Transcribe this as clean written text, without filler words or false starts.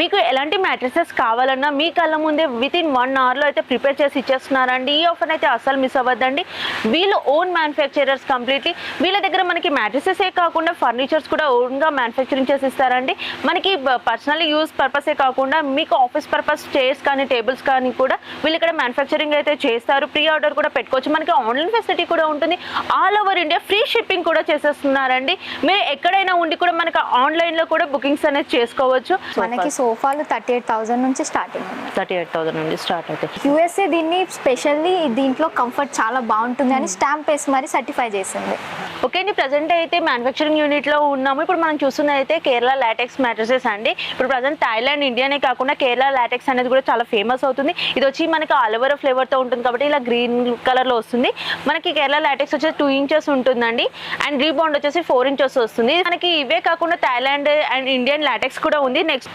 మీకు ఎలాంటి మ్యాట్రిసెస్ కావాలన్నా మీ కళ్ళ ముందే విత్ ఇన్ 1 అవర్లో అయితే ప్రిపేర్ చేసి ఇచ్చేస్తున్నారండి. ఈ ఆఫర్ అయితే అస్సలు మిస్ అవ్వద్దండి. వీళ్ళు ఓన్ మ్యానుఫ్యాక్చరర్స్ కంప్లీట్లీ. వీళ్ళ దగ్గర మనకి మ్యాట్రిసెసే కాకుండా ఫర్నిచర్స్ కూడా ఓన్గా మ్యానుఫ్యాక్చరింగ్ చేసి ఇస్తారండి. మనకి పర్సనల్ యూస్ పర్పసే కాకుండా మీకు ఆఫీస్ పర్పస్ చైర్స్ కానీ టేబుల్స్ కానీ కూడా వీళ్ళు ఇక్కడ మ్యానుఫ్యాక్చరింగ్ అయితే చేస్తారు. ప్రీ ఆర్డర్ కూడా పెట్టుకోవచ్చు. మనకి ఆన్లైన్ ఫెసిలిటీ కూడా ఉంటుంది. All over India free shipping కూడా చేసేస్తున్నారండి. మీరు ఎక్కడైనా ఉండి కూడా మనకి ఆన్లైన్లో కూడా బుకింగ్స్ అనేది చేసుకోవచ్చు. మనకి సోఫాలు 38,000 నుంచి స్టార్టింగ్. 38,000 నుండి స్టార్ట్ అవుతాయి. యూఎస్ఏ దీన్ని స్పెషల్లీ దీంట్లో కంఫర్ట్ చాలా బాగుంటుంది అని స్టాంప్ వేసి మరి సర్టిఫై చేసింది. ఓకే అండి, ప్రజెంట్ అయితే మ్యానుఫ్యాక్చరింగ్ యూనిట్లో ఉన్నాము. ఇప్పుడు మనం చూస్తున్నది అయితే కేరళ లాటెక్స్ మ్యాట్రసెస్ అండి. ఇప్పుడు ప్రజెంట్ థాయిలాండ్, ఇండియానే కాకుండా కేరళ లాటెక్స్ అనేది కూడా చాలా ఫేమస్ అవుతుంది. ఇది వచ్చి మనకి ఆలివర్ ఫ్లేవర్తో ఉంటుంది కాబట్టి ఇలా గ్రీన్ కలర్లో వస్తుంది. మనకి కేరళ లాటెక్స్ వచ్చేసి 2 ఇంచెస్ ఉంటుందండి. అండ్ రీబౌండ్ వచ్చేసి 4 ఇంచెస్ వస్తుంది. మనకి ఇవే కాకుండా థాయిలాండ్ అండ్ ఇండియన్ లాటెక్స్ కూడా ఉంది. నెక్స్ట్